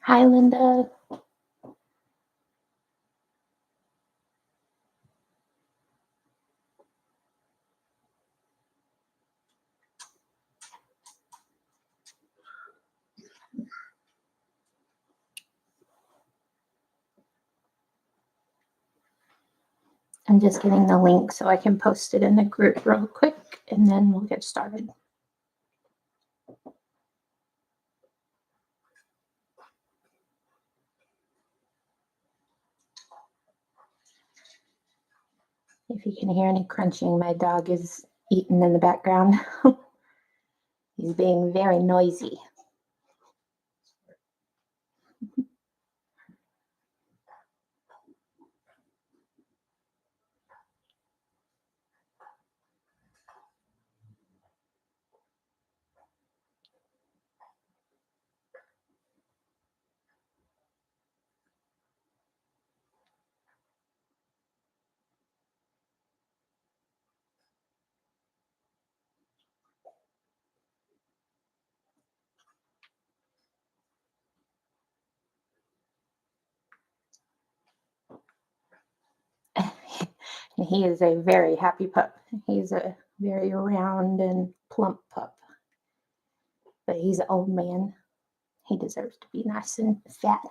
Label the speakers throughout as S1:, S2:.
S1: Hi, Linda. I'm just getting the link so I can post it in the group real quick, and then we'll get started. If you can hear any crunching, my dog is eating in the background. He's being very noisy. He is a very happy pup. He's a very round and plump pup. But he's an old man. He deserves to be nice and fat.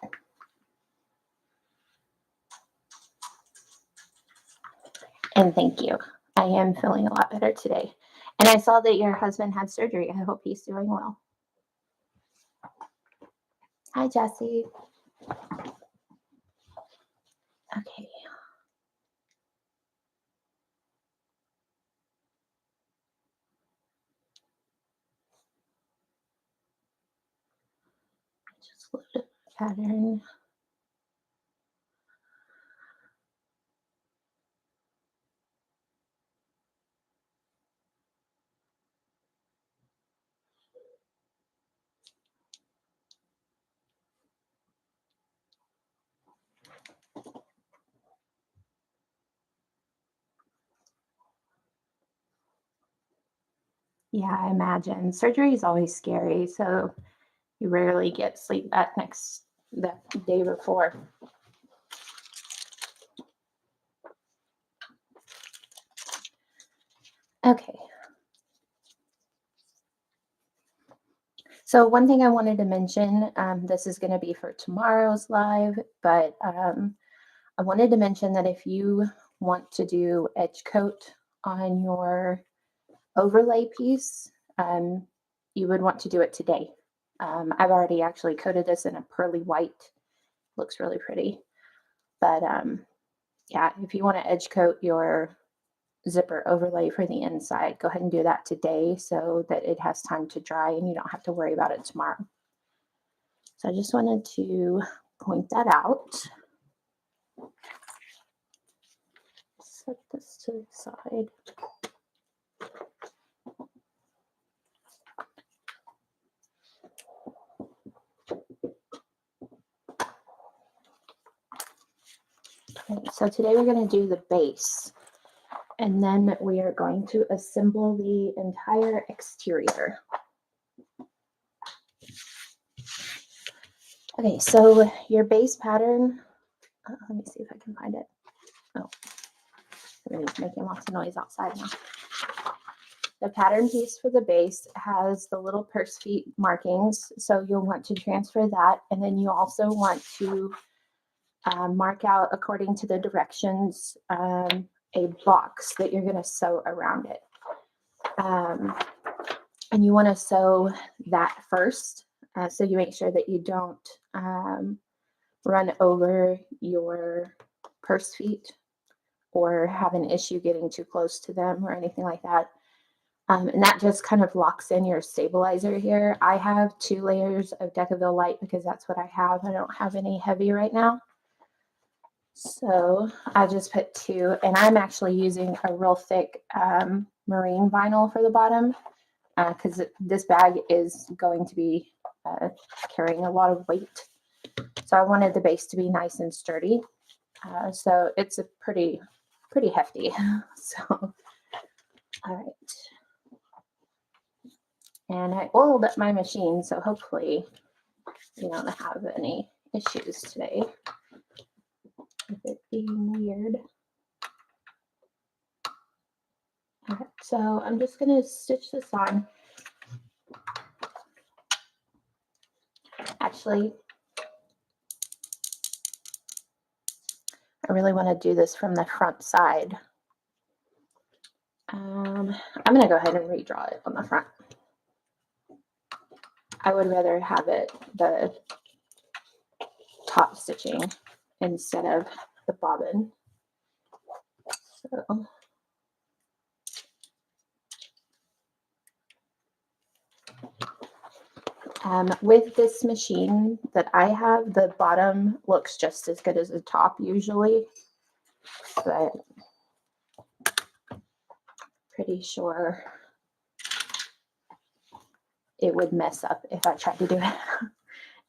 S1: And thank you. I am feeling a lot better today. And I saw that your husband had surgery. I hope he's doing well. Hi, Jessie. Okay. Just load up the pattern. Yeah, I imagine. Surgery is always scary, so you rarely get sleep that day before. Okay. So one thing I wanted to mention, this is going to be for tomorrow's live, but I wanted to mention that if you want to do edge coat on your overlay piece, you would want to do it today. I've already actually coated this in a pearly white. Looks really pretty. But yeah, if you want to edge coat your zipper overlay for the inside, go ahead and do that today so that it has time to dry and you don't have to worry about it tomorrow. So I just wanted to point that out. Set this to the side. Okay, so today we're going to do the base, and then we are going to assemble the entire exterior. Okay, so your base pattern, let me see if I can find it. Oh, everybody's making lots of noise outside now. The pattern piece for the base has the little purse feet markings, so you'll want to transfer that, and then you also want to mark out, according to the directions, a box that you're going to sew around it. And you want to sew that first, so you make sure that you don't run over your purse feet or have an issue getting too close to them or anything like that. And that just kind of locks in your stabilizer here. I have 2 layers of Decaville Light because that's what I have. I don't have any heavy right now. So I just put 2, and I'm actually using a real thick marine vinyl for the bottom because this bag is going to be carrying a lot of weight. So I wanted the base to be nice and sturdy. So it's a pretty hefty. So, all right. And I oiled up my machine, so hopefully we don't have any issues today with it being weird. Okay, so I'm just going to stitch this on. Actually, I really want to do this from the front side. I'm going to go ahead and redraw it on the front. I would rather have it the top stitching instead of the bobbin. So with this machine that I have, the bottom looks just as good as the top usually, but pretty sure it would mess up if I tried to do it.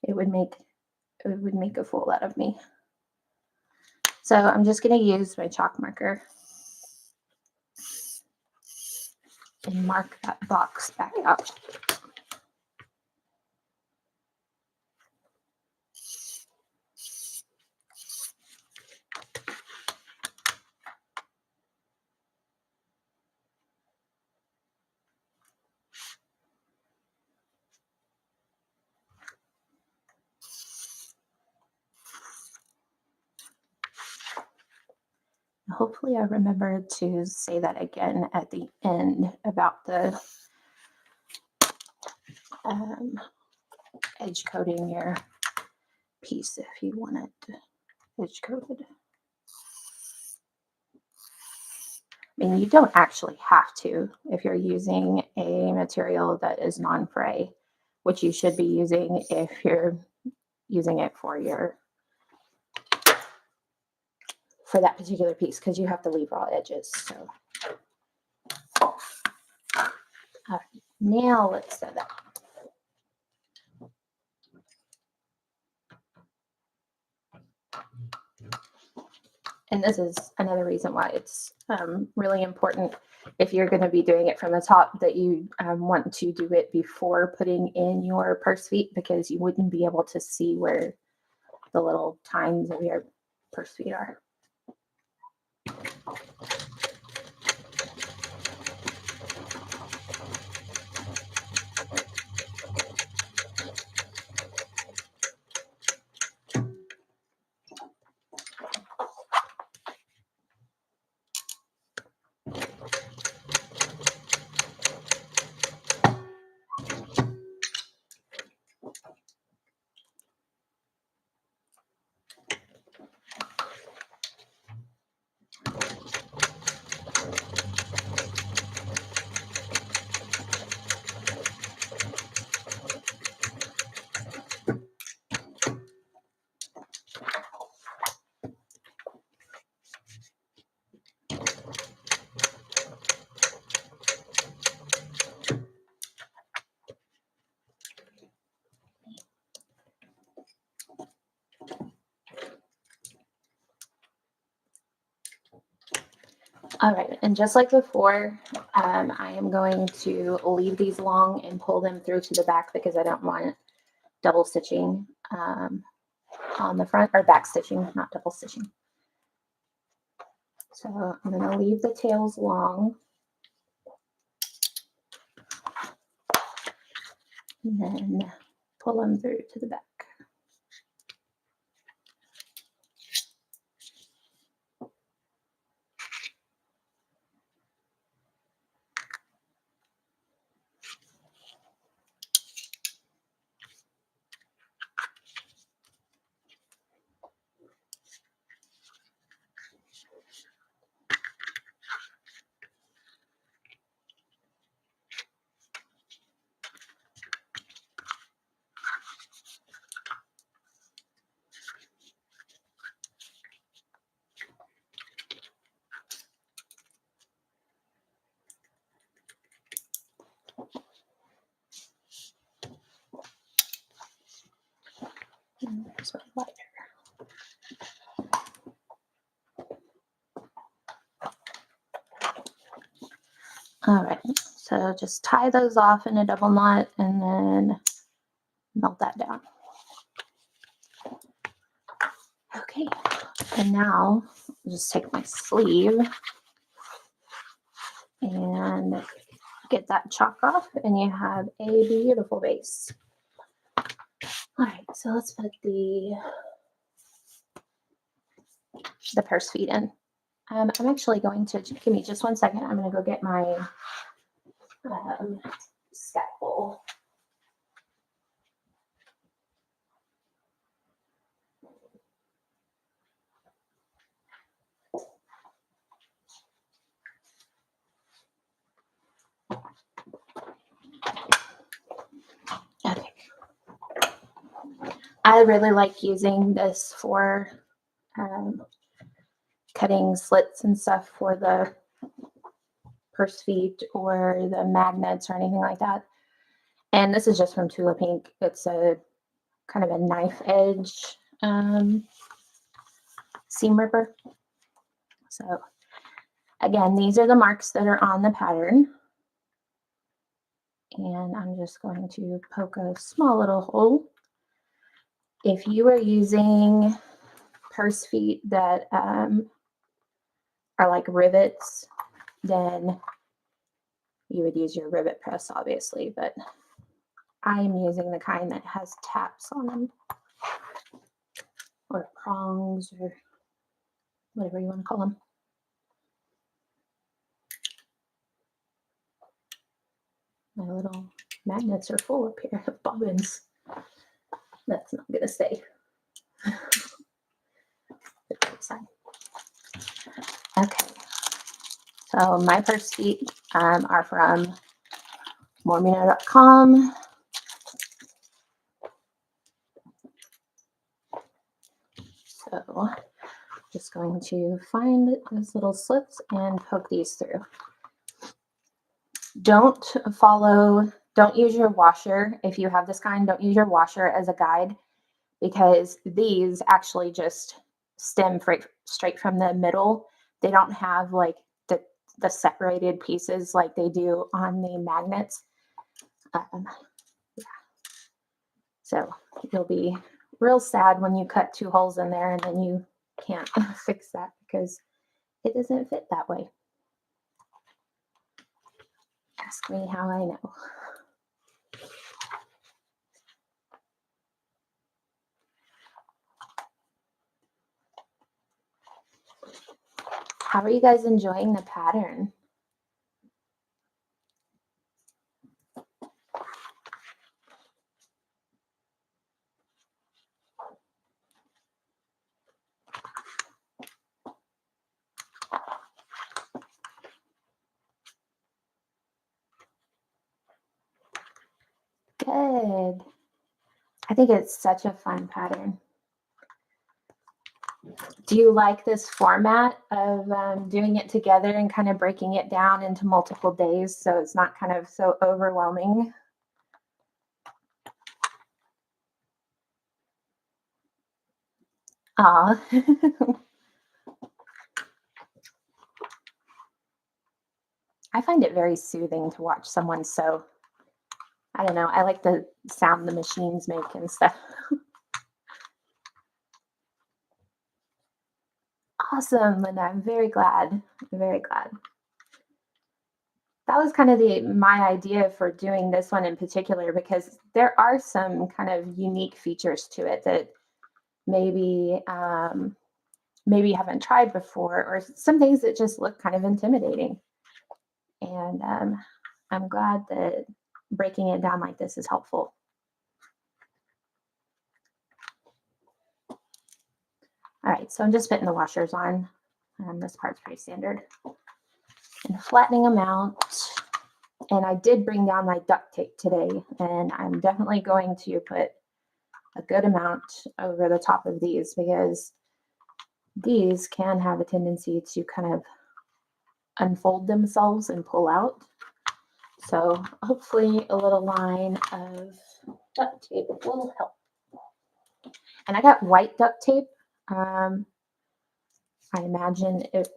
S1: It would make a fool out of me. So I'm just going to use my chalk marker and mark that box back out. Hopefully I remember to say that again at the end about the edge coating your piece if you want it edge coated. I mean, you don't actually have to if you're using a material that is non-fray, which you should be using if you're using it for that particular piece, because you have to leave raw edges. So now let's sew that. And this is another reason why it's really important, if you're going to be doing it from the top, that you want to do it before putting in your purse feet, because you wouldn't be able to see where the little tines of your purse feet are. All right, and just like before, I am going to leave these long and pull them through to the back, because I don't want double stitching on the front, or back stitching, not double stitching. So I'm going to leave the tails long, and then pull them through to the back. So lighter. All right, so just tie those off in a double knot and then melt that down. And now I'll just take my sleeve and get that chalk off, and you have a beautiful base. All right, so let's put the purse feet in. I'm actually going to, give me just 1 second. I'm going to go get my scalpel. Okay. I really like using this for cutting slits and stuff for the purse feet or the magnets or anything like that. And this is just from Tula Pink. It's a kind of a knife edge seam ripper. So again, these are the marks that are on the pattern. And I'm just going to poke a small little hole. If you are using purse feet that are like rivets, then you would use your rivet press, obviously, but I'm using the kind that has taps on them, or prongs, or whatever you want to call them. My little magnets are full up here of bobbins. That's not going to stay. Okay, so my purse feet are from mormino.com. So just going to find those little slits and poke these through. Don't use your washer. If you have this kind, don't use your washer as a guide, because these actually just stem straight from the middle. They don't have like the separated pieces like they do on the magnets. Yeah. So you'll be real sad when you cut 2 holes in there and then you can't fix that because it doesn't fit that way. Ask me how I know. How are you guys enjoying the pattern? Good. I think it's such a fun pattern. Do you like this format of doing it together and kind of breaking it down into multiple days so it's not kind of so overwhelming? Aw. I find it very soothing to watch someone sew. I don't know. I like the sound the machines make and stuff. Awesome, Linda. I'm very glad. I'm very glad. That was kind of my idea for doing this one in particular, because there are some kind of unique features to it that maybe maybe you haven't tried before, or some things that just look kind of intimidating. And I'm glad that breaking it down like this is helpful. All right, so I'm just putting the washers on. This part's pretty standard. And flattening them out. And I did bring down my duct tape today, and I'm definitely going to put a good amount over the top of these, because these can have a tendency to kind of unfold themselves and pull out. So hopefully a little line of duct tape will help. And I got white duct tape. I imagine it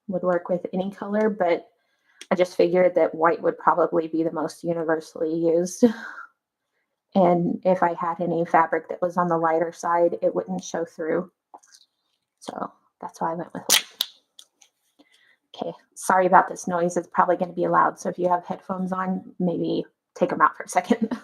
S1: would work with any color, but I just figured that white would probably be the most universally used. And if I had any fabric that was on the lighter side, it wouldn't show through. So that's why I went with white. Okay, sorry about this noise. It's probably going to be loud. So if you have headphones on, maybe take them out for a second.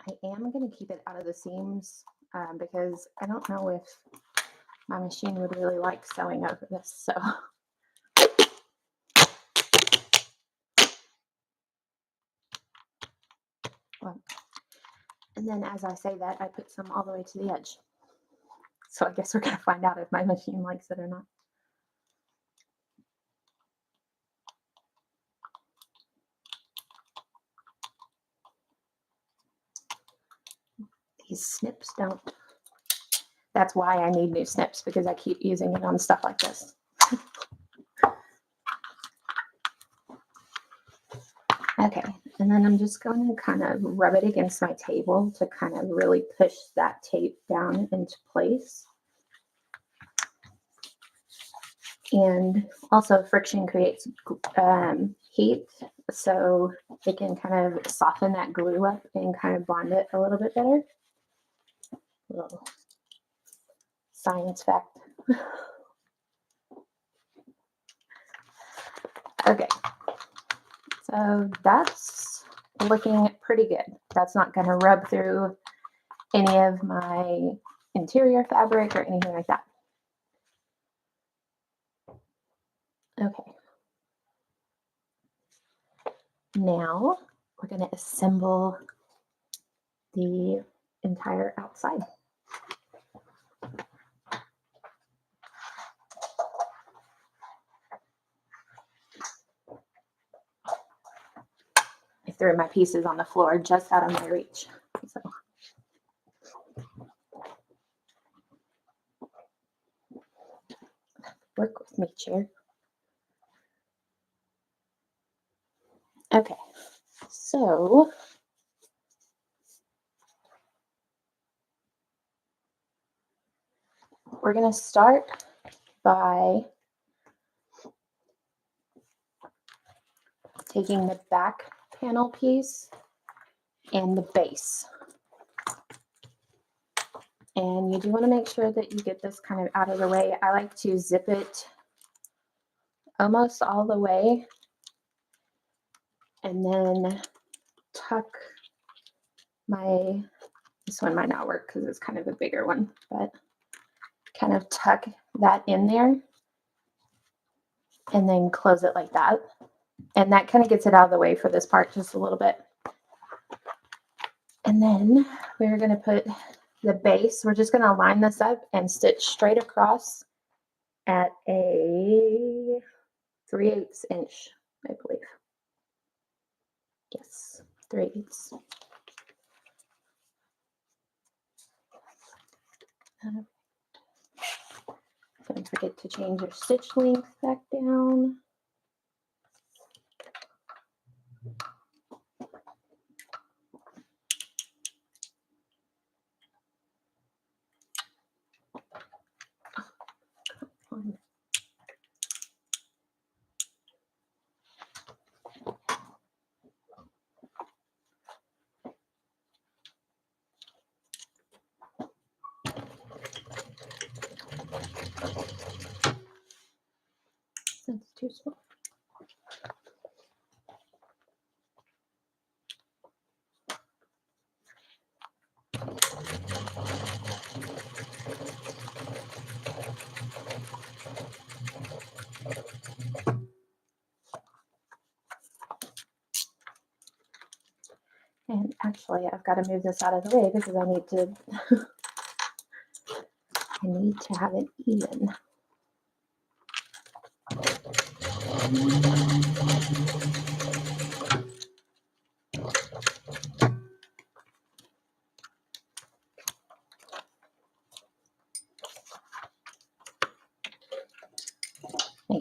S1: I am going to keep it out of the seams because I don't know if my machine would really like sewing over this. So, well, and then as I say that, I put some all the way to the edge. So I guess we're going to find out if my machine likes it or not. These snips don't. That's why I need new snips, because I keep using it on stuff like this. Okay, and then I'm just going to kind of rub it against my table to kind of really push that tape down into place. And also friction creates heat, so it can kind of soften that glue up and kind of bond it a little bit better. Little science fact. Okay, so that's looking pretty good. That's not going to rub through any of my interior fabric or anything like that. Okay. Now we're going to assemble the entire outside. I threw my pieces on the floor just out of my reach. So. Work with me, chair. Okay, so we're going to start by taking the back panel piece and the base. And you do want to make sure that you get this kind of out of the way. I like to zip it almost all the way and then tuck this one might not work because it's kind of a bigger one, but kind of tuck that in there and then close it like that. And that kind of gets it out of the way for this part just a little bit. And then we're going to put the base. We're just going to line this up and stitch straight across at a 3/8 inch, I believe. Yes, 3/8. Don't forget to change your stitch length back down. That's too small. And actually, I've got to move this out of the way because I need to I need to have it even.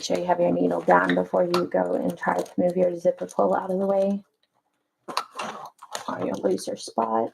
S1: make sure you have your needle down before you go and try to move your zipper pull out of the way, or you'll lose your spot.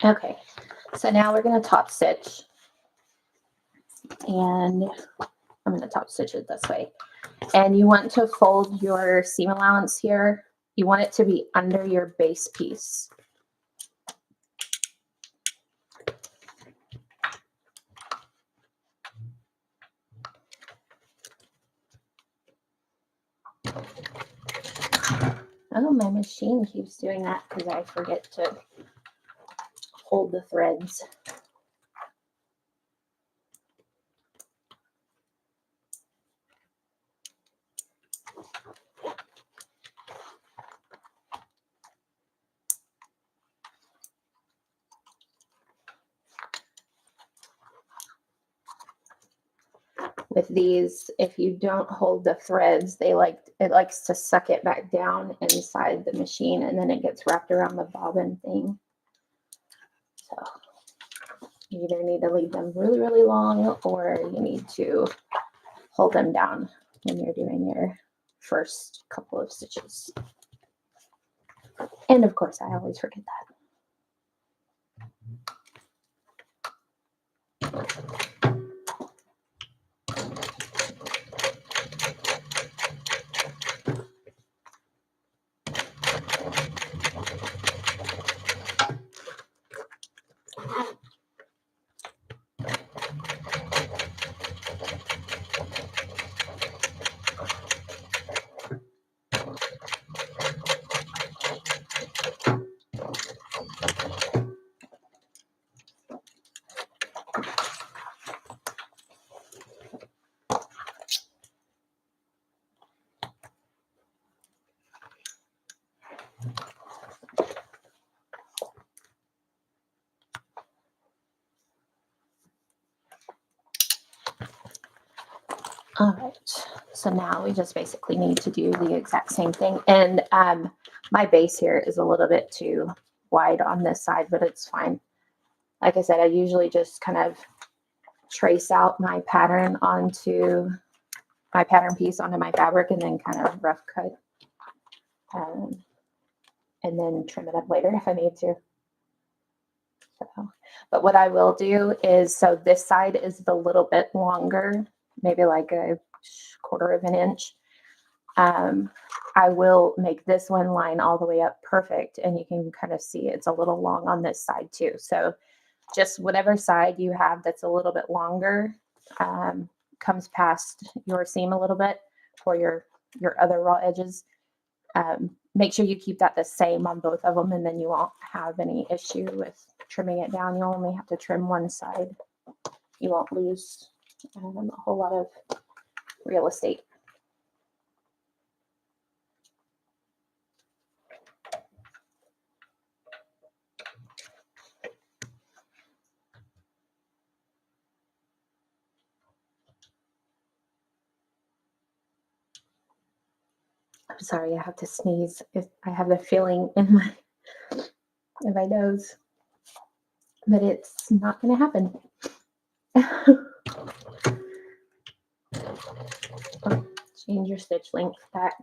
S1: Okay, so now we're going to top stitch, and I'm going to top stitch it this way. And you want to fold your seam allowance here. You want it to be under your base piece. Oh, my machine keeps doing that because I forget to hold the threads. With these, if you don't hold the threads, it likes to suck it back down inside the machine, and then it gets wrapped around the bobbin thing. So you either need to leave them really, really long, or you need to hold them down when you're doing your first couple of stitches. And of course, I always forget that. All right, so now we just basically need to do the exact same thing. And my base here is a little bit too wide on this side, but it's fine. Like I said, I usually just kind of trace out my pattern onto my pattern piece onto my fabric and then kind of rough cut and then trim it up later if I need to. So, but what I will do is, so this side is the little bit longer, maybe like a 1/4 of an inch. I will make this one line all the way up perfect, and you can kind of see it's a little long on this side too. So just whatever side you have that's a little bit longer comes past your seam a little bit for your other raw edges. Make sure you keep that the same on both of them, and then you won't have any issue with trimming it down. You'll only have to trim one side. You won't lose a whole lot of real estate. I'm sorry, I have to sneeze. I have the feeling in my nose, but it's not going to happen. Change your stitch length back.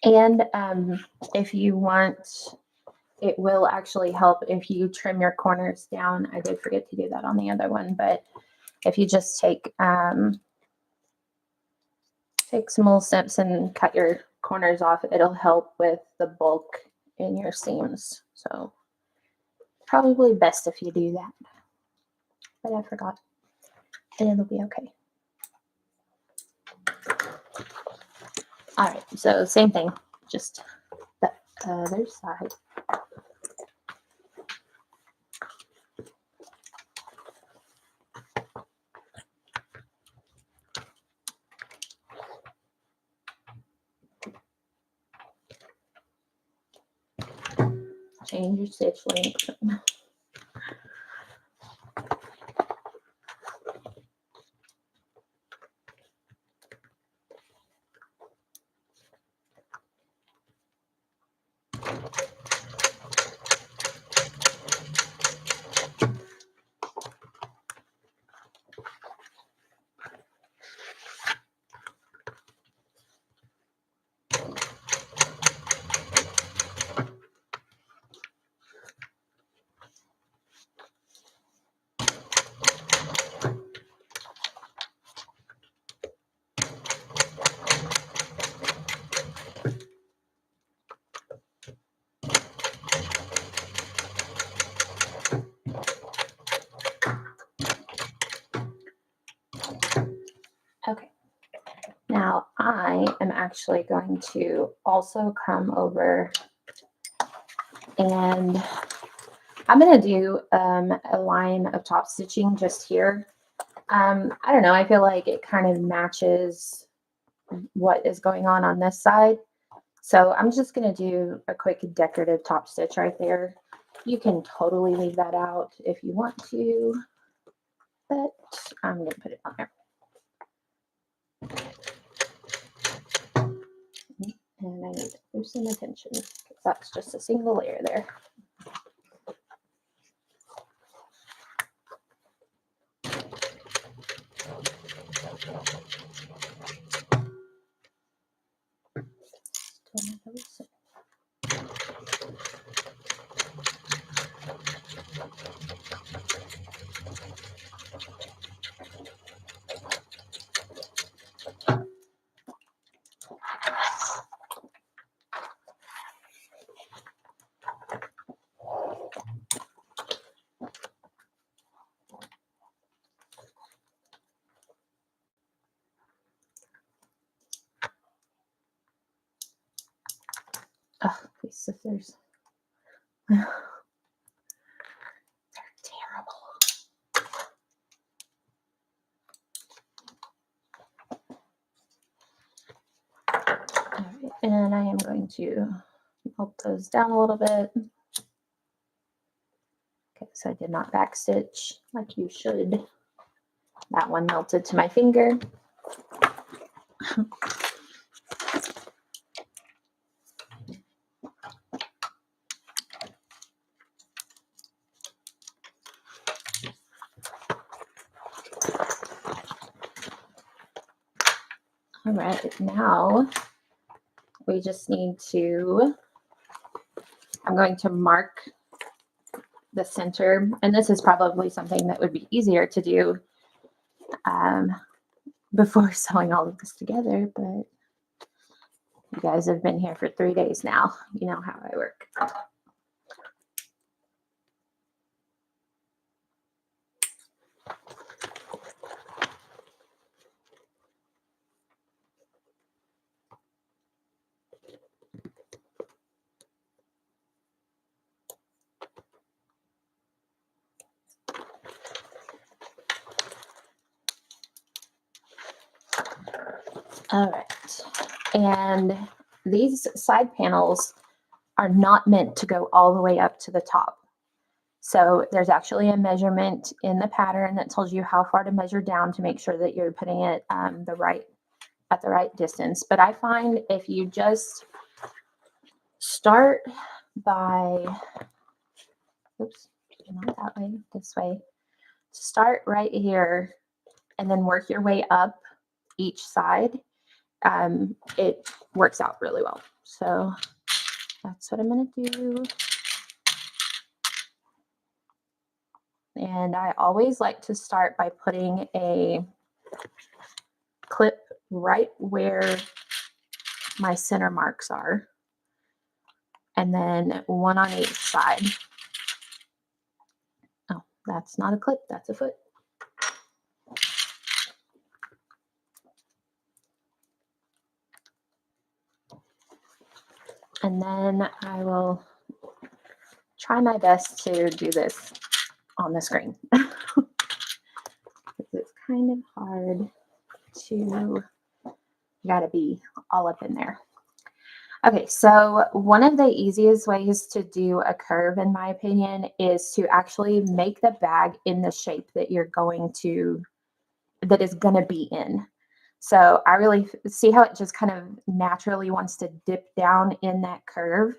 S1: And if you want, it will actually help if you trim your corners down. I did forget to do that on the other one, but if you just take some little snips and cut your corners off, it'll help with the bulk in your seams. So probably best if you do that. But I forgot, and it'll be okay. All right, so same thing, just the other side. Change your stitch length. Okay, now I am actually going to also come over and I'm going to do a line of top stitching just here. I don't know, I feel like it kind of matches what is going on this side. So I'm just going to do a quick decorative top stitch right there. You can totally leave that out if you want to, but I'm going to put it on there. And I need to loosen the tension because that's just a single layer there. Oh, these scissors. They're terrible. All right, and I am going to melt those down a little bit. Okay, so I did not backstitch like you should. That one melted to my finger. All right, now we just need to, I'm going to mark the center, and this is probably something that would be easier to do before sewing all of this together, but you guys have been here for 3 days now. You know how I work. All right, and these side panels are not meant to go all the way up to the top. So there's actually a measurement in the pattern that tells you how far to measure down to make sure that you're putting it at the right distance. But I find if you just start by, oops, not that way, this way, start right here and then work your way up each side, it works out really well. So that's what I'm going to do. And I always like to start by putting a clip right where my center marks are, and then one on each side. Oh, that's not a clip, that's a foot. And then I will try my best to do this on the screen. It's kind of hard to, you gotta be all up in there. Okay, so one of the easiest ways to do a curve, in my opinion, is to actually make the bag in the shape that you're going to, that is gonna be in. So I really see how it just kind of naturally wants to dip down in that curve.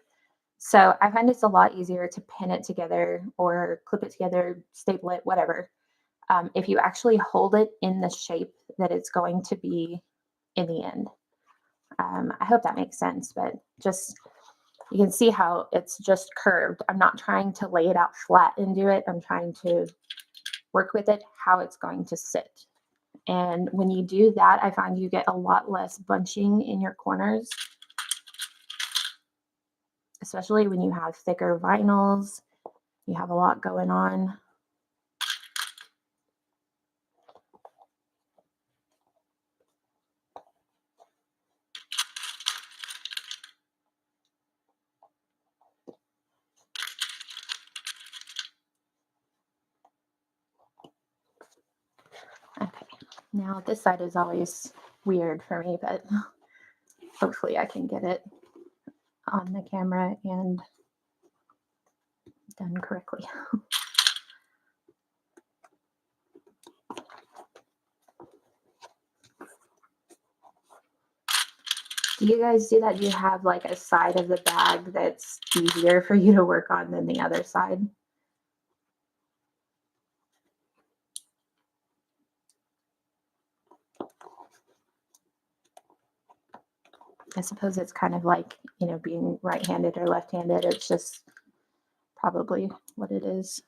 S1: So I find it's a lot easier to pin it together or clip it together, staple it, whatever. If you actually hold it in the shape that it's going to be in the end. I hope that makes sense, but just, you can see how it's just curved. I'm not trying to lay it out flat and do it. I'm trying to work with it how it's going to sit. And when you do that, I find you get a lot less bunching in your corners, especially when you have thicker vinyls. You have a lot going on. Okay, now this side is always weird for me, but hopefully I can get it on the camera and done correctly. Do you guys do that? Do you have like a side of the bag that's easier for you to work on than the other side? I suppose it's kind of like, you know, being right-handed or left-handed. It's just probably what it is.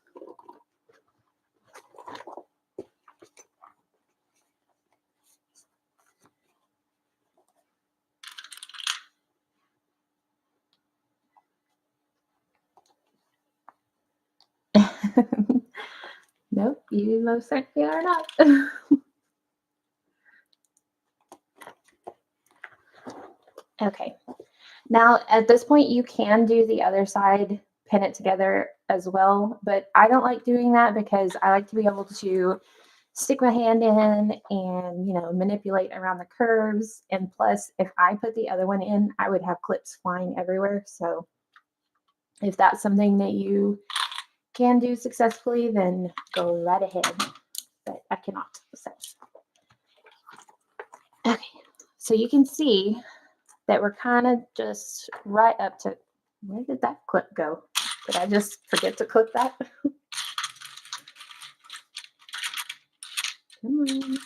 S1: Nope, you most certainly are not. Okay, now at this point you can do the other side, pin it together as well, but I don't like doing that because I like to be able to stick my hand in and, you know, manipulate around the curves. And plus, if I put the other one in, I would have clips flying everywhere. So if that's something that you can do successfully, then go right ahead. But I cannot. So okay, so you can see that we're kind of just right up to, where did that clip go? Did I just forget to clip that? Come on.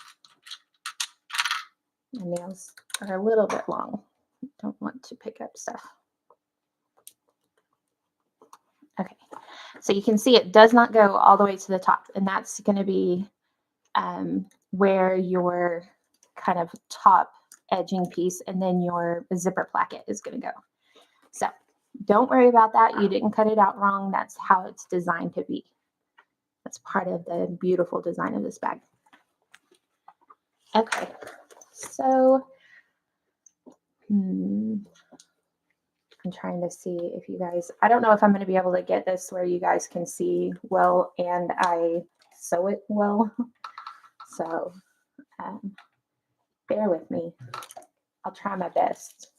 S1: My nails are a little bit long. Don't want to pick up stuff. Okay, so you can see it does not go all the way to the top, and that's going to be where your kind of top edging piece and then your zipper placket is going to go. So don't worry about that. You didn't cut it out wrong. That's how it's designed to be. That's part of the beautiful design of this bag. Okay, so I'm trying to see if you guys, I don't know if I'm going to be able to get this where you guys can see well and I sew it well. So bear with me. I'll try my best.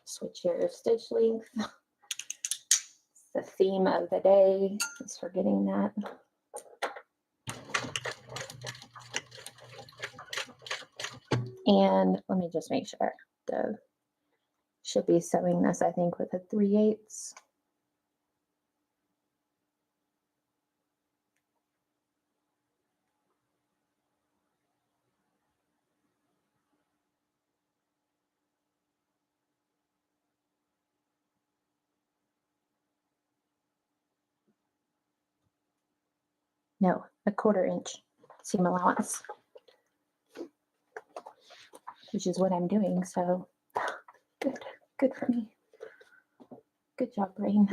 S1: Switch your stitch length. It's the theme of the day, is forgetting that. And let me just make sure. Should be sewing this, I think, with a 3/8. No, a 1/4 inch seam allowance, which is what I'm doing. So good for me. Good job, brain.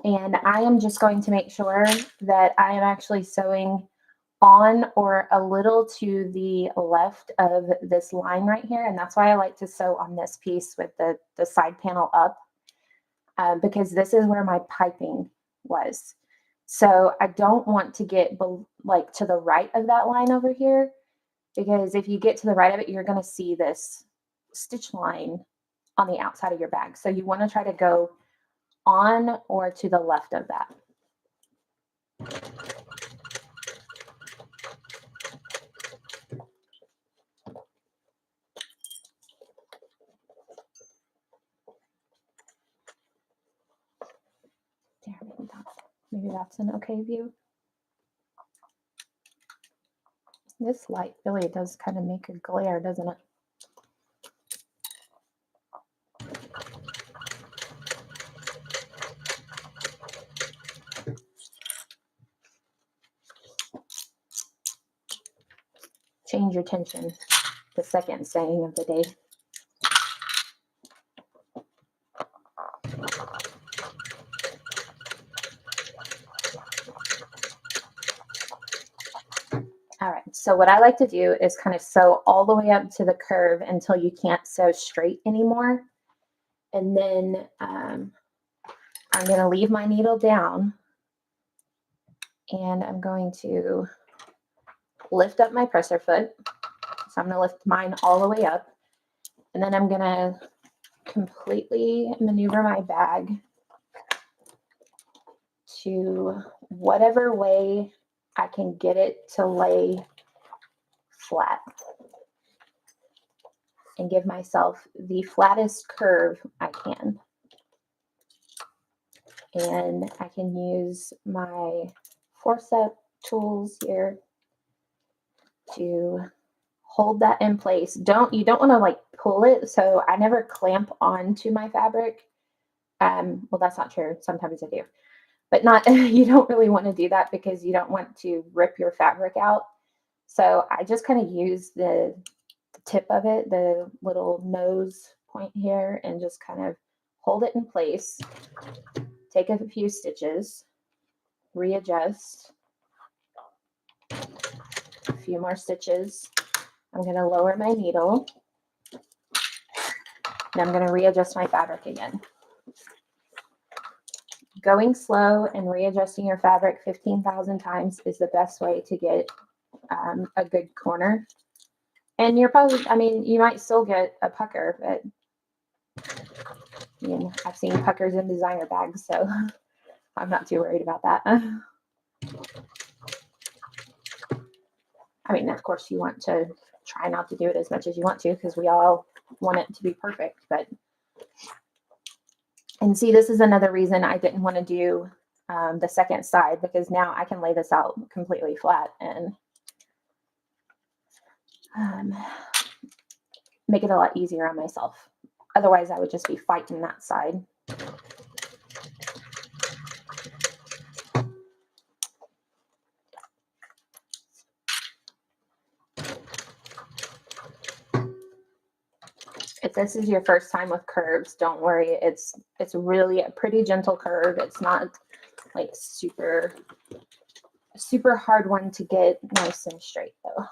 S1: And I am just going to make sure that I am actually sewing on or a little to the left of this line right here. And that's why I like to sew on this piece with the side panel up, because this is where my piping was. So I don't want to get like to the right of that line over here, because if you get to the right of it, you're going to see this stitch line on the outside of your bag. So you want to try to go on or to the left of that. There, maybe that's an okay view. This light really does kind of make a glare, doesn't it? Change your tension, the second saying of the day. All right, so what I like to do is kind of sew all the way up to the curve until you can't sew straight anymore. And then I'm going to leave my needle down, and I'm going to lift up my presser foot. So I'm going to lift mine all the way up, and then I'm going to completely maneuver my bag to whatever way I can get it to lay flat, and give myself the flattest curve I can. And I can use my forceps tools here to hold that in place. You don't want to like pull it. So I never clamp onto my fabric. Well, that's not true. Sometimes I do, but not, you don't really want to do that because you don't want to rip your fabric out. So I just kind of use the tip of it, the little nose point here, and just kind of hold it in place. Take a few stitches, readjust, a few more stitches. I'm going to lower my needle, and I'm going to readjust my fabric again. Going slow and readjusting your fabric 15,000 times is the best way to get a good corner. And you're probably, I mean, you might still get a pucker, but I mean, I've seen puckers in designer bags, so I'm not too worried about that. I mean, of course, you want to try not to do it as much as you want to, because we all want it to be perfect. But, and see, this is another reason I didn't want to do the second side, because now I can lay this out completely flat and make it a lot easier on myself. Otherwise, I would just be fighting that side. If this is your first time with curves, don't worry. It's really a pretty gentle curve. It's not like super hard one to get nice and straight though.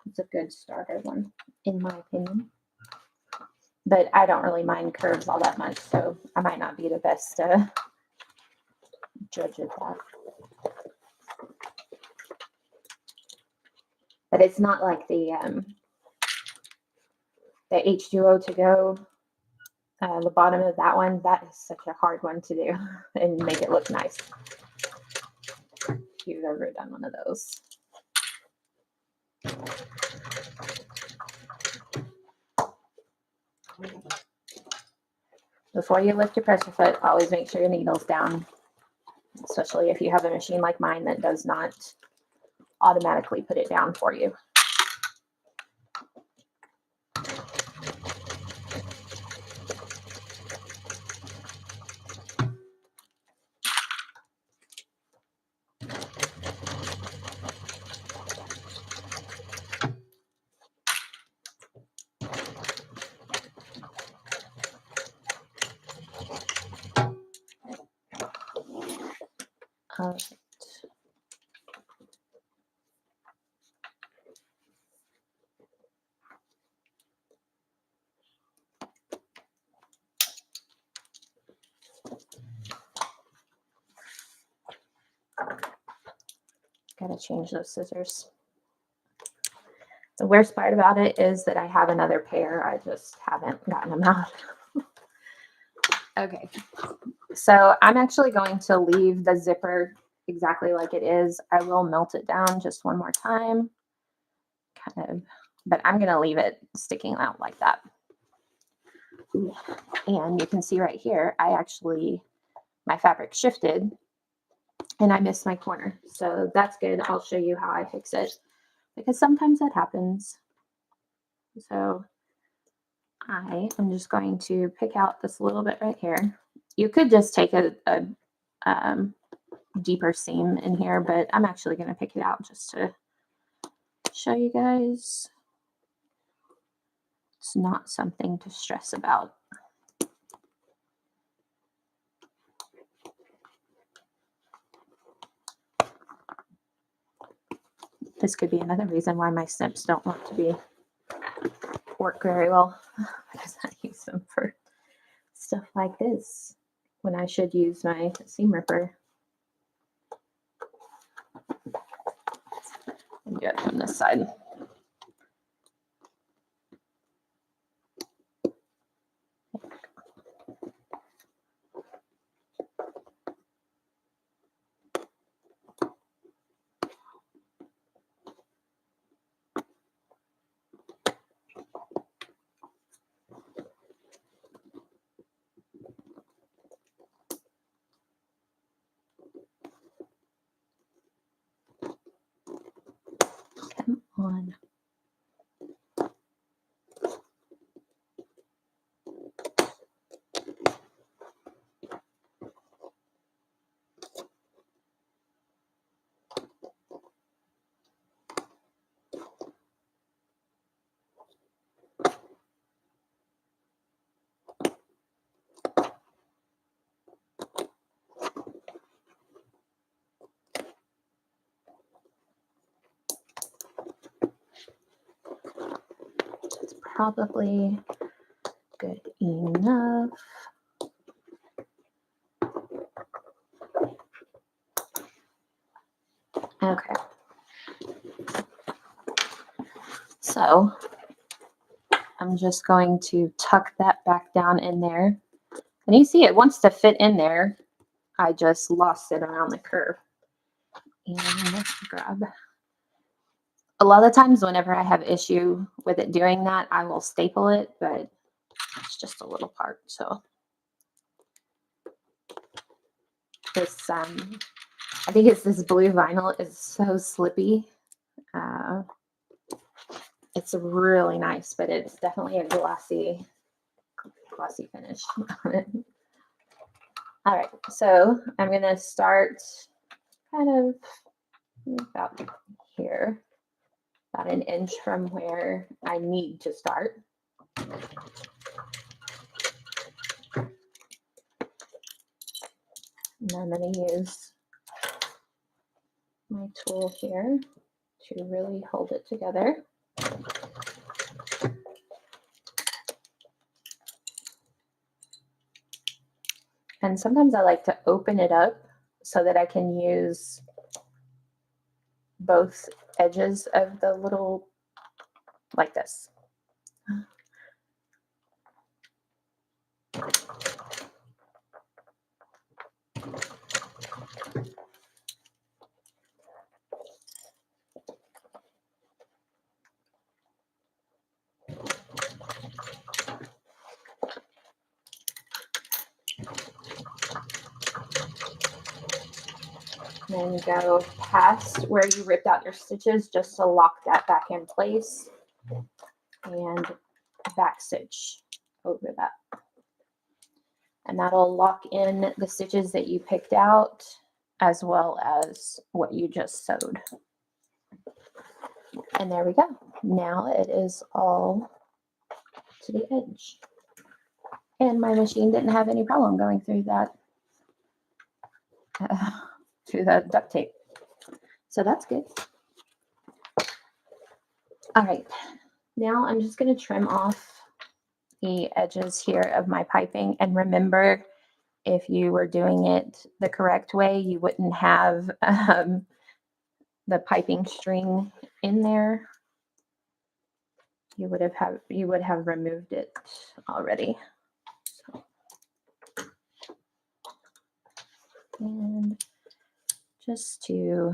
S1: It's a good starter one, in my opinion. But I don't really mind curves all that much, so I might not be the best judge of that. But it's not like the H2O to go, the bottom of that one. That is such a hard one to do and make it look nice. If you've ever done one of those. Before you lift your presser foot, always make sure your needle's down, especially if you have a machine like mine that does not automatically put it down for you. All right. Gotta change those scissors. The worst part about it is that I have another pair. I just haven't gotten them out. Okay, so I'm actually going to leave the zipper exactly like it is. I will melt it down just one more time, kind of, but I'm going to leave it sticking out like that. And you can see right here, my fabric shifted and I missed my corner. So that's good. I'll show you how I fix it because sometimes that happens. So I am just going to pick out this little bit right here. You could just take a deeper seam in here, but I'm actually going to pick it out just to show you guys. It's not something to stress about. This could be another reason why my snips don't want to work very well because I use them for stuff like this when I should use my seam ripper. And do it from this side. Come on. It's probably good enough. Okay. So I'm just going to tuck that back down in there. And you see it wants to fit in there. I just lost it around the curve. And let's grab. A lot of times whenever I have issue with it doing that, I will staple it, but it's just a little part. So this, I think it's this blue vinyl is so slippy. It's really nice, but it's definitely a glossy finish on it. All right, so I'm gonna start kind of about here, about an inch from where I need to start. And I'm going to use my tool here to really hold it together. And sometimes I like to open it up so that I can use both edges of the little, like this. Then go past where you ripped out your stitches just to lock that back in place, and back stitch over that. And that'll lock in the stitches that you picked out as well as what you just sewed. And there we go. Now it is all to the edge. And my machine didn't have any problem going through that. to the duct tape. So that's good. All right, now I'm just going to trim off the edges here of my piping. And remember, if you were doing it the correct way, you wouldn't have the piping string in there. You would have removed it already. So, and just to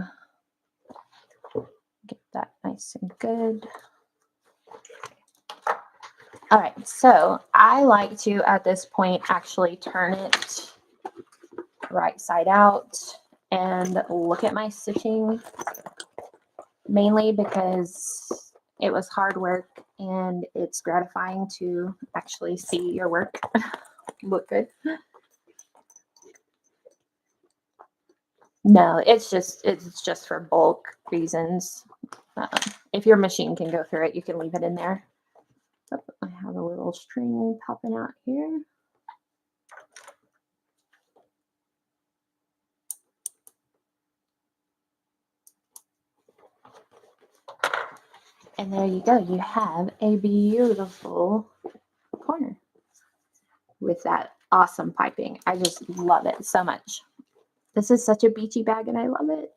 S1: get that nice and good. All right, so I like to, at this point, actually turn it right side out and look at my stitching, mainly because it was hard work and it's gratifying to actually see your work look good. No, it's just for bulk reasons. If your machine can go through it, you can leave it in there. Oh, I have a little string popping out here. And there you go. You have a beautiful corner with that awesome piping. I just love it so much. This is such a beachy bag and I love it.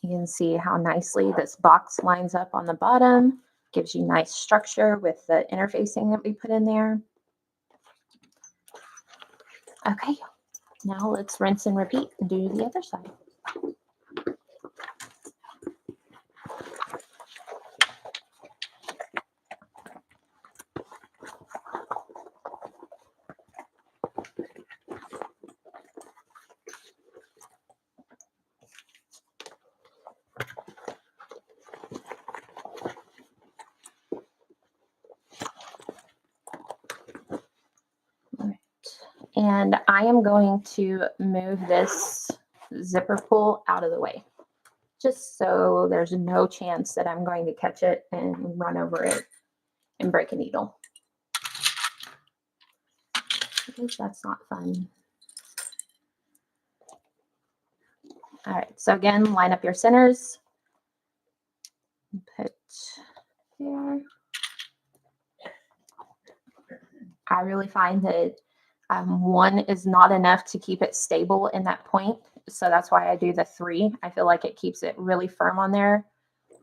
S1: You can see how nicely this box lines up on the bottom. Gives you nice structure with the interfacing that we put in there. Okay, now let's rinse and repeat and do the other side. And I am going to move this zipper pull out of the way, just so there's no chance that I'm going to catch it and run over it and break a needle, because that's not fun. All right, so again, line up your centers. Put there. I really find that one is not enough to keep it stable in that point. So that's why I do the 3. I feel like it keeps it really firm on there,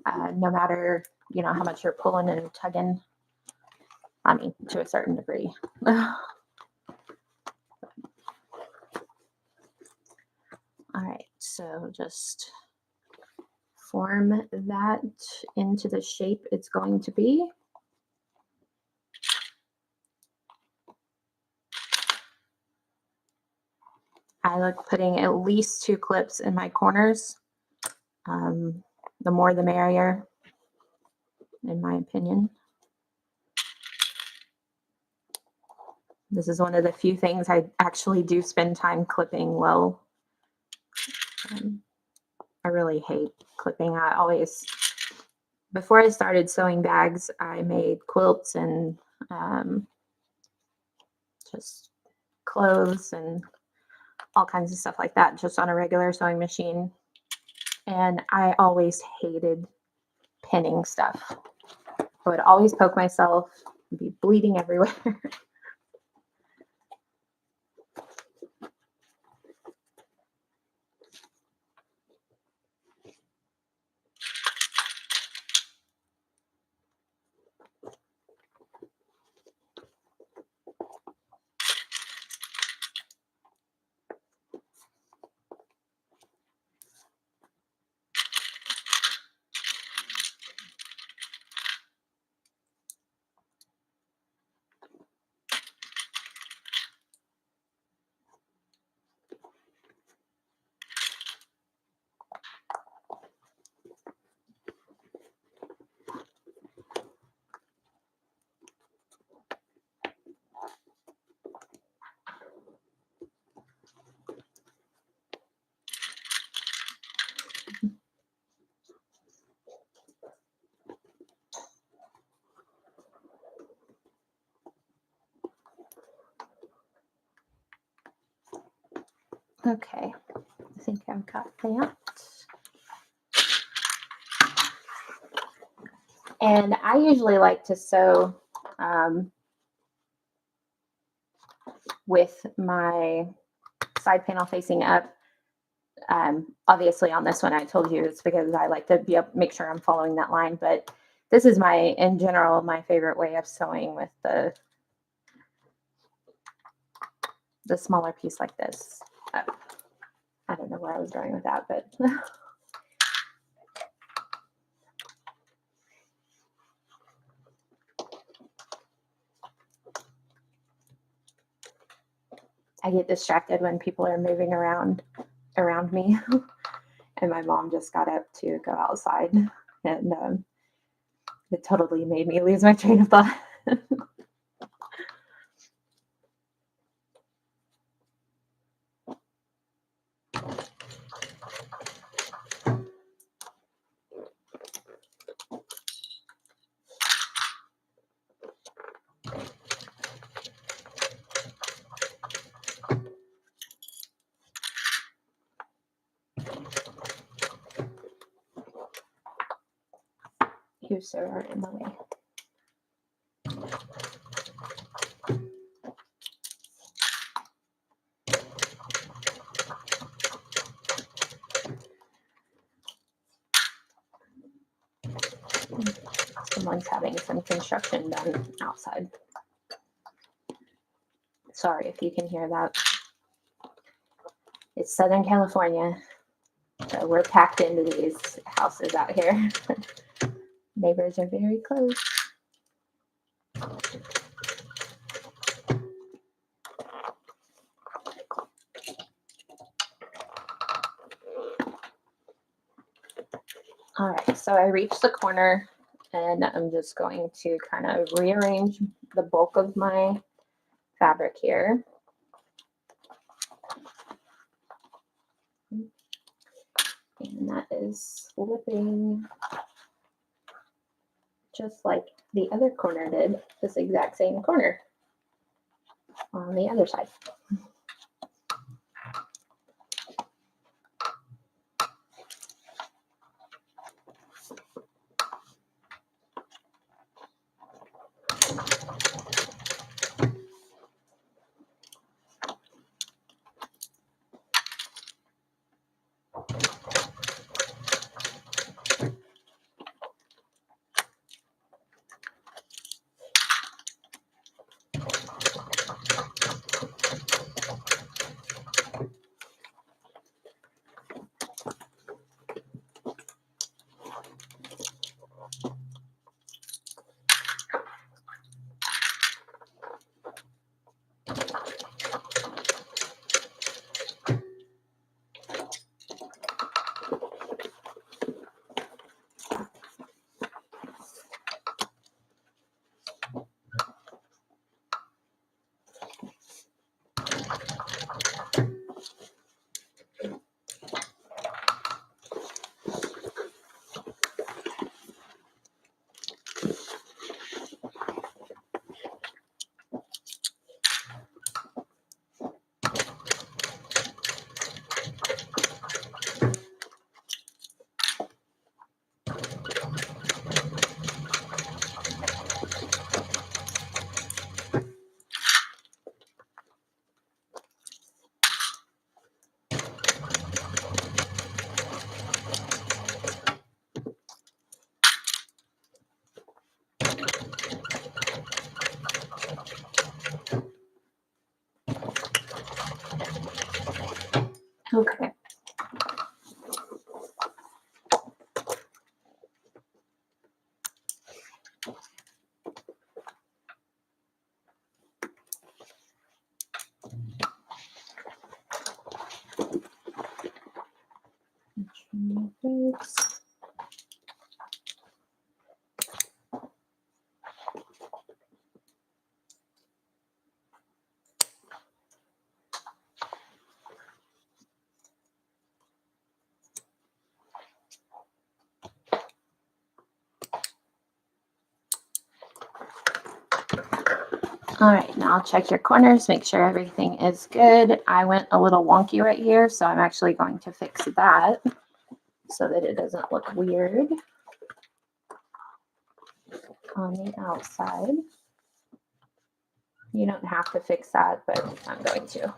S1: no matter, you know, how much you're pulling and tugging. I mean, to a certain degree. All right, so just form that into the shape it's going to be. I like putting at least 2 clips in my corners. The more the merrier, in my opinion. This is one of the few things I actually do spend time clipping well. I really hate clipping. I always, before I started sewing bags, I made quilts and just clothes and all kinds of stuff like that, just on a regular sewing machine. And I always hated pinning stuff. I would always poke myself and be bleeding everywhere. Okay, I think I've got that. And I usually like to sew with my side panel facing up. Obviously on this one, I told you it's because I like to make sure I'm following that line, but this is in general, my favorite way of sewing with the smaller piece like this. I don't know where I was going with that, but I get distracted when people are moving around me. And my mom just got up to go outside, and it totally made me lose my train of thought. You, sir, are in the way. Someone's having some construction done outside. Sorry if you can hear that. It's Southern California, so we're packed into these houses out here. Neighbors are very close. All right, so I reached the corner, and I'm just going to kind of rearrange the bulk of my fabric here. And that is slipping just like the other corner did, this exact same corner on the other side. Okay. All right, now I'll check your corners, make sure everything is good. I went a little wonky right here, so I'm actually going to fix that so that it doesn't look weird on the outside. You don't have to fix that, but I'm going to.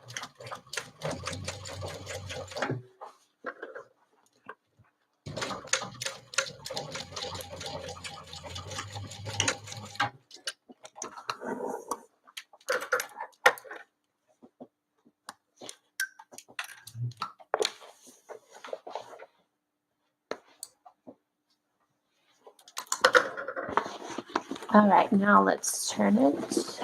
S1: All right, now let's turn it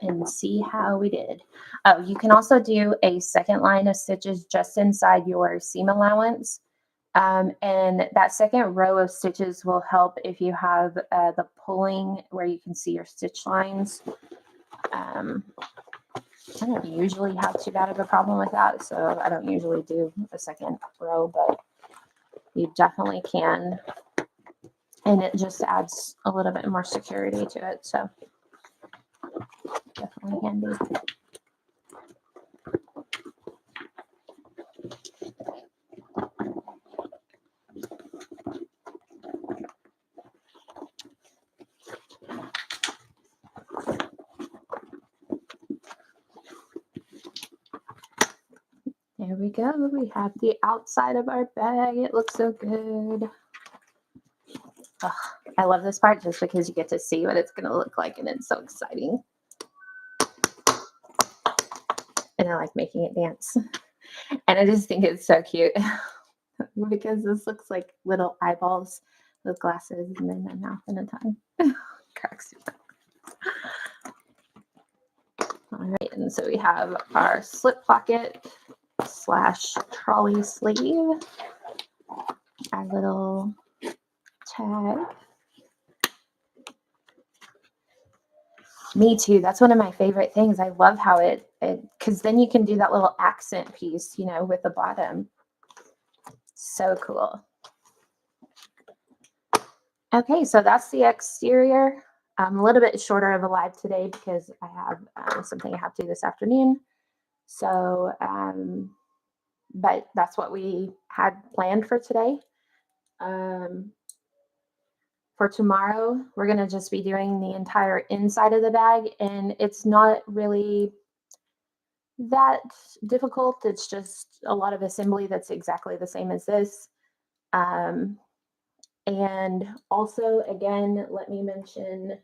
S1: and see how we did. Oh, you can also do a second line of stitches just inside your seam allowance. And that second row of stitches will help if you have the pulling where you can see your stitch lines. I don't usually have too bad of a problem with that, so I don't usually do a second row, but you definitely can. And it just adds a little bit more security to it, so definitely handy. There we go. We have the outside of our bag. It looks so good. Ugh, I love this part just because you get to see what it's going to look like, and it's so exciting. And I like making it dance. And I just think it's so cute because this looks like little eyeballs with glasses and then a mouth and a tongue. Cracks me up. All right, and so we have our slip pocket / trolley sleeve, our little tag. Me too. That's one of my favorite things. I love how it because then you can do that little accent piece, you know, with the bottom. So cool. Okay, so that's the exterior. I'm a little bit shorter of a live today because I have something I have to do this afternoon. So, but that's what we had planned for today. For tomorrow, we're going to just be doing the entire inside of the bag, and it's not really that difficult. It's just a lot of assembly that's exactly the same as this. And also, again, let me mention,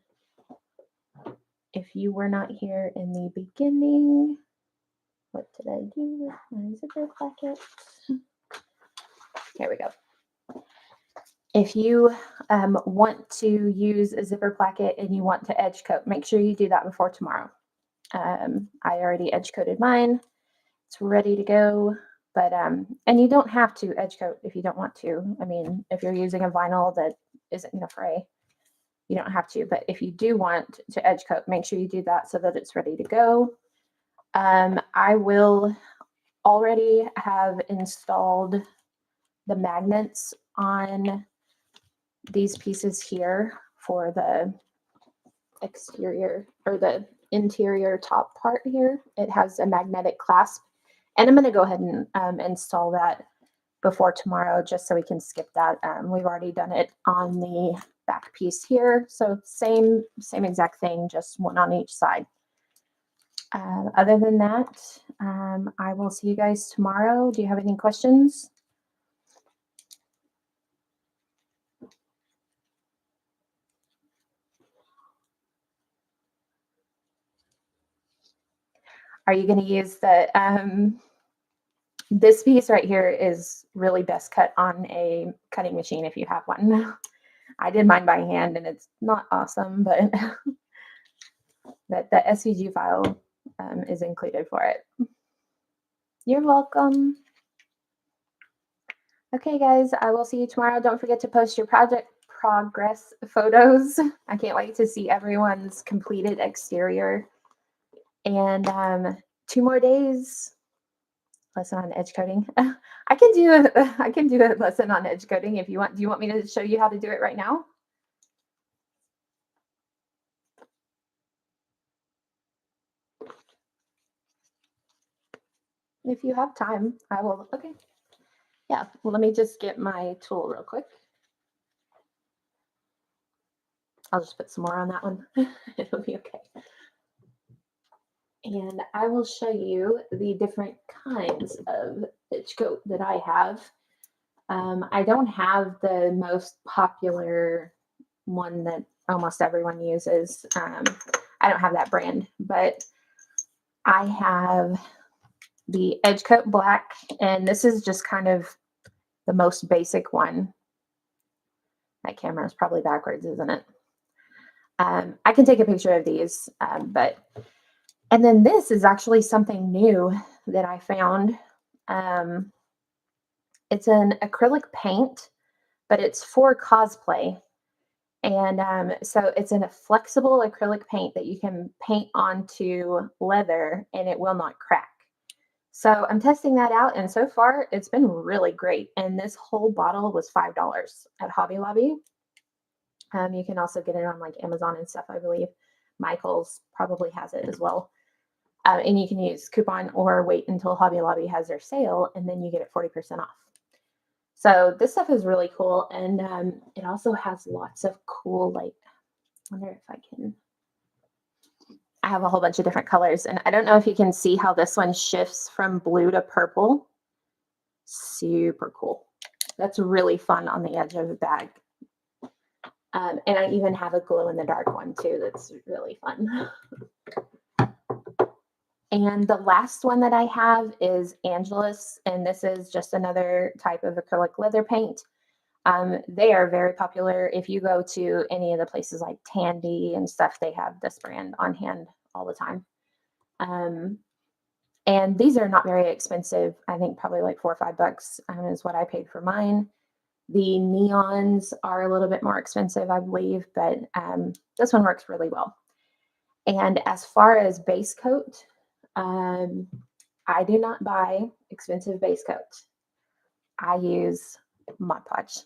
S1: if you were not here in the beginning, what did I do with my zipper pocket? Here we go. If you want to use a zipper placket and you want to edge coat, make sure you do that before tomorrow. I already edge coated mine. It's ready to go. But and you don't have to edge coat if you don't want to. I mean, if you're using a vinyl that isn't going to fray, you don't have to. But if you do want to edge coat, make sure you do that so that it's ready to go. I will already have installed the magnets on these pieces here for the exterior or the interior top part here. It has a magnetic clasp, and I'm going to go ahead and install that before tomorrow just so we can skip that. We've already done it on the back piece here, so same exact thing, just one on each side. Other than that, I will see you guys tomorrow. Do you have any questions? Are you going to use the, this piece right here is really best cut on a cutting machine if you have one. I did mine by hand and it's not awesome, but the SVG file is included for it. You're welcome. Okay, guys, I will see you tomorrow. Don't forget to post your project progress photos. I can't wait to see everyone's completed exterior. And 2 more days. Lesson on edge coating. I can do a lesson on edge coating if you want. Do you want me to show you how to do it right now? if you have time, I will. Okay. Yeah. Well, let me just get my tool real quick. I'll just put some more on that one. It'll be okay. And I will show you the different kinds of pitch coat that I have. I don't have the most popular one that almost everyone uses. I don't have that brand, but I have the Edge Coat Black, and this is just kind of the most basic one. My camera is probably backwards, isn't it? I can take a picture of these, and then this is actually something new that I found. It's an acrylic paint, but it's for cosplay. And so it's in a flexible acrylic paint that you can paint onto leather and it will not crack. So I'm testing that out, and so far it's been really great. And this whole bottle was $5 at Hobby Lobby. You can also get it on like Amazon and stuff, I believe. Michael's probably has it as well. And you can use coupon or wait until Hobby Lobby has their sale, and then you get it 40% off. So this stuff is really cool, and it also has lots of cool, like, I wonder if I can, I have a whole bunch of different colors, and I don't know if you can see how this one shifts from blue to purple. Super cool. That's really fun on the edge of the bag. And I even have a glow-in-the-dark one too that's really fun. And the last one that I have is Angelus, and this is just another type of acrylic leather paint. They are very popular. If you go to any of the places like Tandy and stuff, they have this brand on hand all the time. And these are not very expensive. I think probably like $4 or $5 is what I paid for mine. The neons are a little bit more expensive, I believe, but this one works really well. And as far as base coat, I do not buy expensive base coat. I use Mod Podge.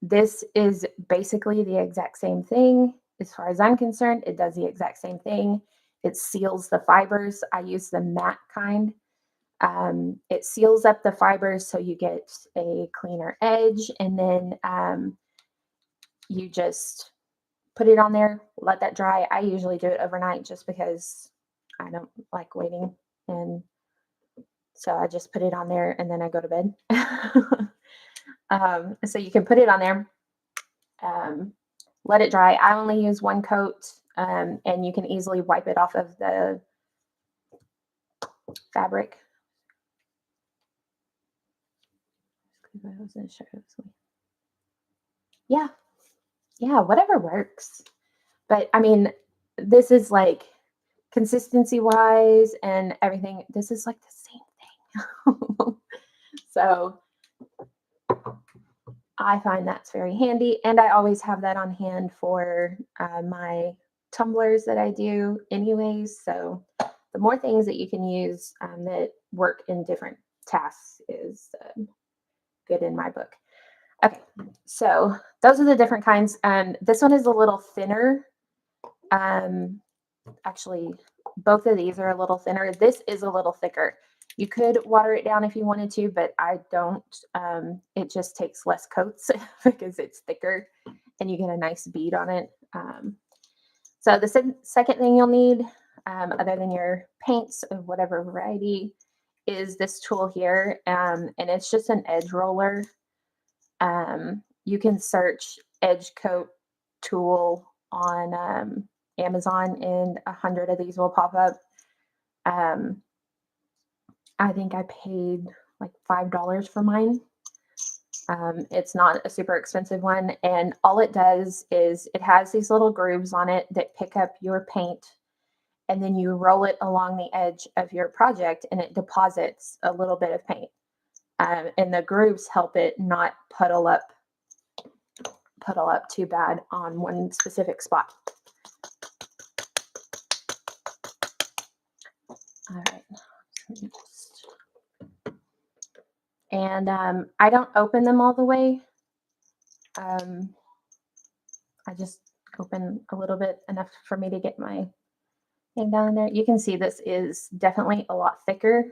S1: This is basically the exact same thing. As far as I'm concerned, it does the exact same thing. It seals the fibers. I use the matte kind. It seals up the fibers so you get a cleaner edge, and then you just put it on there, let that dry. I usually do it overnight just because I don't like waiting, and so I just put it on there and then I go to bed. So you can put it on there, let it dry. I only use one coat, and you can easily wipe it off of the fabric. Yeah, whatever works. But I mean, this is like consistency wise and everything. This is like the same thing. So I find that's very handy, and I always have that on hand for my tumblers that I do anyways. So the more things that you can use that work in different tasks is good in my book. Okay, so those are the different kinds. This one is a little thinner. Actually, both of these are a little thinner. This is a little thicker. You could water it down if you wanted to, but I don't. It just takes less coats because it's thicker and you get a nice bead on it. So the second thing you'll need, other than your paints of whatever variety, is this tool here. And it's just an edge roller. You can search edge coat tool on Amazon, and 100 of these will pop up. I think I paid like $5 for mine. It's not a super expensive one, and all it does is it has these little grooves on it that pick up your paint, and then you roll it along the edge of your project and it deposits a little bit of paint. And the grooves help it not puddle up too bad on one specific spot. All right. And I don't open them all the way. I just open a little bit, enough for me to get my And down there, you can see this is definitely a lot thicker,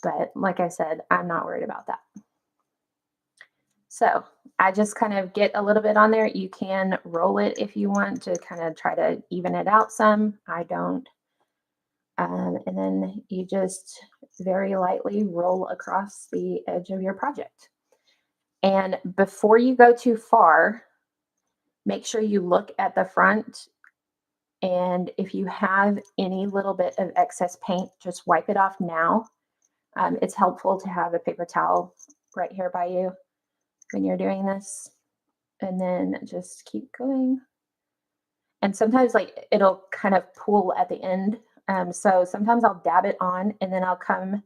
S1: but like I said, I'm not worried about that. So I just kind of get a little bit on there. You can roll it if you want to kind of try to even it out some. I don't. And then you just very lightly roll across the edge of your project. And before you go too far, make sure you look at the front. And if you have any little bit of excess paint, just wipe it off now. It's helpful to have a paper towel right here by you when you're doing this. And then just keep going. And sometimes like it'll kind of pool at the end. So sometimes I'll dab it on and then I'll come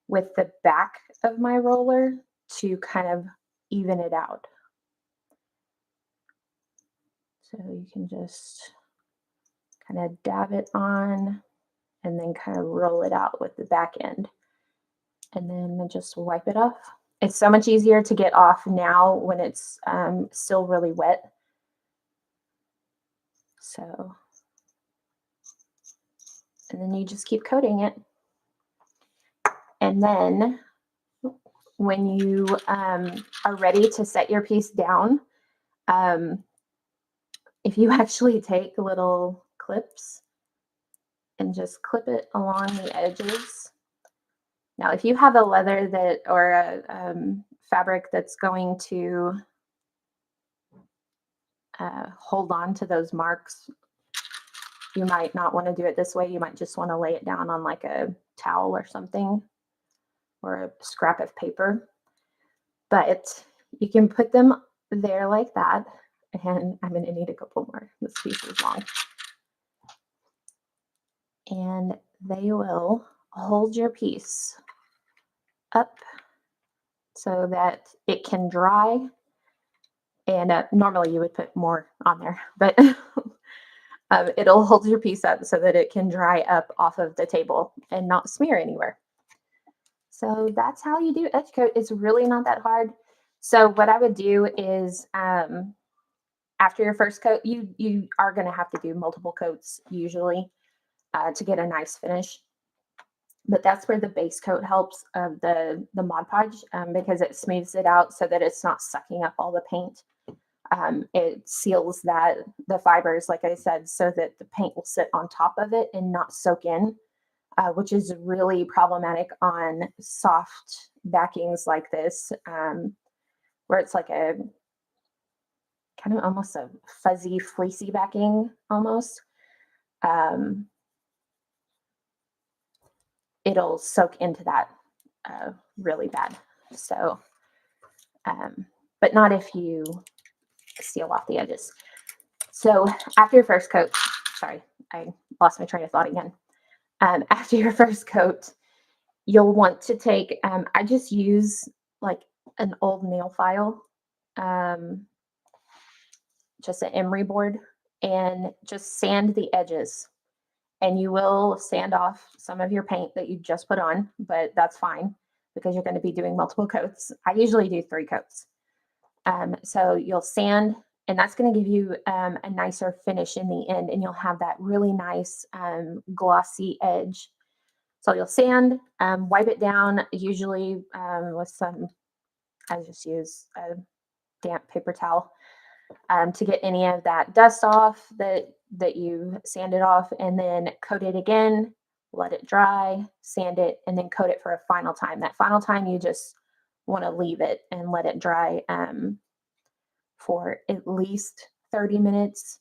S1: with the back of my roller to kind of even it out. So you can just kind of dab it on and then kind of roll it out with the back end. And then just wipe it off. It's so much easier to get off now when it's still really wet. So, and then you just keep coating it. And then when you are ready to set your piece down, if you actually take little clips and just clip it along the edges. Now, if you have a leather that or a fabric that's going to hold on to those marks, you might not want to do it this way. You might just want to lay it down on like a towel or something or a scrap of paper. But you can put them there like that. And I'm going to need a couple more. This piece is long. And they will hold your piece up so that it can dry. And normally you would put more on there, but it'll hold your piece up so that it can dry up off of the table and not smear anywhere. So that's how you do edge coat. It's really not that hard. So what I would do is after your first coat, you are going to have to do multiple coats usually to get a nice finish. But that's where the base coat helps of the Mod Podge because it smooths it out so that it's not sucking up all the paint. It seals the fibers, like I said, so that the paint will sit on top of it and not soak in, which is really problematic on soft backings like this, where it's like a kind of almost a fuzzy, fleecy backing almost. It'll soak into that really bad. So, but not if you seal off the edges. So after your first coat, sorry, I lost my train of thought again. After your first coat, you'll want to take, I just use like an old nail file, just an emery board, and just sand the edges. And you will sand off some of your paint that you just put on, but that's fine because you're going to be doing multiple coats. I usually do 3 coats. So you'll sand, and that's going to give you a nicer finish in the end, and you'll have that really nice glossy edge. So you'll sand, wipe it down, usually with some, I just use a damp paper towel to get any of that dust off that you sanded off, and then coat it again, let it dry, sand it, and then coat it for a final time. That final time, you just want to leave it and let it dry for at least 30 minutes.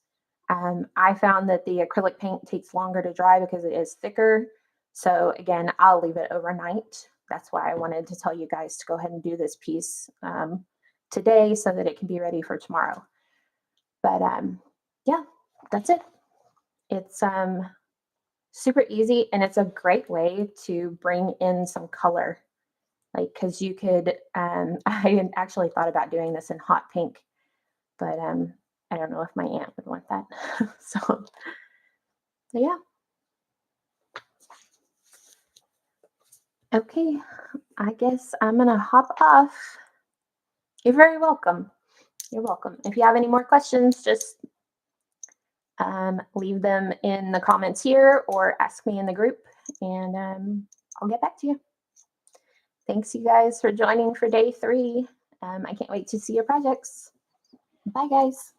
S1: I found that the acrylic paint takes longer to dry because it is thicker. So again, I'll leave it overnight. That's why I wanted to tell you guys to go ahead and do this piece today so that it can be ready for tomorrow. But yeah, that's it. It's super easy, and it's a great way to bring in some color. Like, because you could, I actually thought about doing this in hot pink, but I don't know if my aunt would want that. So yeah. Okay, I guess I'm gonna hop off. You're very welcome. You're welcome. If you have any more questions, just leave them in the comments here or ask me in the group, and I'll get back to you. Thanks, you guys, for joining for day 3. I can't wait to see your projects. Bye, guys.